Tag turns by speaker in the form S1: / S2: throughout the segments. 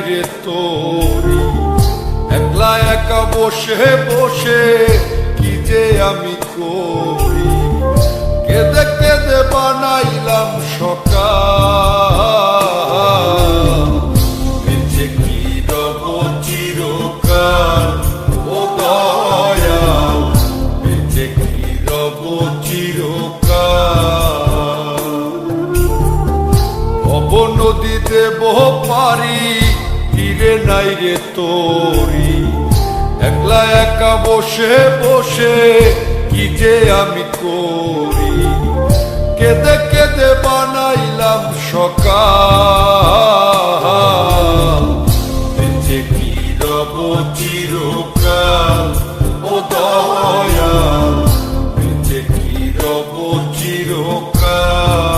S1: রে তোরি, একলা একা বসে বসে কি যে আমি করি। কেঁদে কেঁদে বানাইলাম সকাল, বেঁচে কি রব চিরকাল। ও দয়াল, বেঁচে কি রব চিরকাল। ভব নদী দেব পারি, তীরে নাই রে তোরি, একলা একা বসে বসে কি যে আমি করি। কেঁদে কেঁদে বানাইলাম সকাল, বেঁচে কি রব চিরকাল। ও দয়াল, বেঁচে কি রব চিরকাল।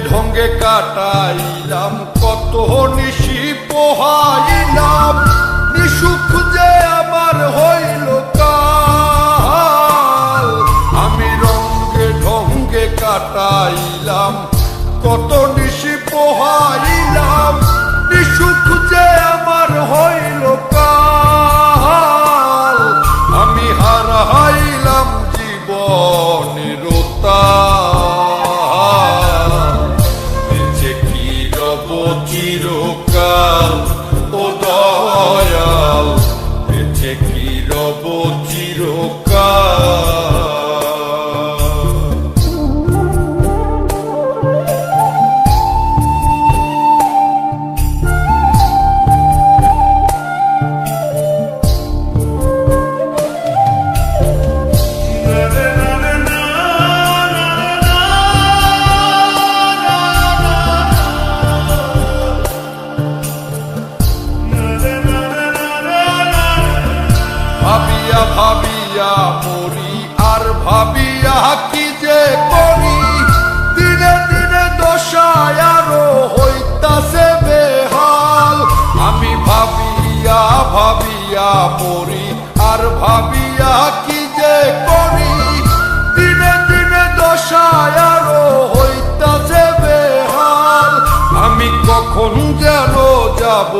S1: ঢঙ্গে কাটাইলাম কত নিশি পোহাইলাম, নিসুখ যে আমার হইল কাল। আমি রঙ্গে ঢঙ্গে কাটাইলাম কত নিশি পোহাইলাম, নিসুখ যে আমার হইল কাল। আমি হারাইলাম জীবনের চিরকাল। ও দয়াল, বেঁচে কি রব চিরকাল। ভাবিয়া ভাবিয়া মরি, আর ভাবিয়া কি যে করি। দিনে দিনে দশায় আরো হইতাছে বেহাল। আমি ভাবিয়া ভাবিয়া মরি, আর ভাবিয়া কি যে করি। দিনে দিনে দশায় আরো হইতাছে বেহাল। আমি কখন যেন যাব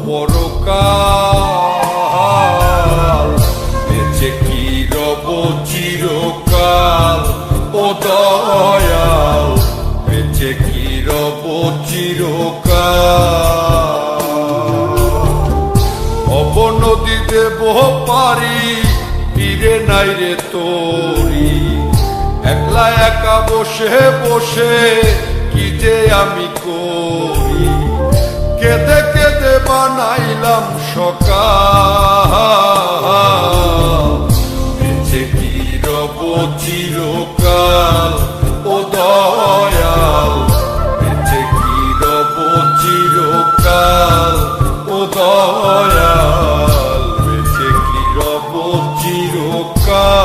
S1: পরকাল, বেঁচে কি রব চিরকাল। ও দয়াল, বেঁচে কি রব চিরকাল। ভব নদী দেব পারি, তীরে নাই রে তোরি, একলা একা বসে বসে কি যে আমি করি। কেঁদে কেঁদে বানাইলাম সকাল, বেঁচে কি রব চিরকাল। ও দয়াল, বেঁচে কি রব চিরকাল। ও দয়াল, বেঁচে কি রব চিরকাল।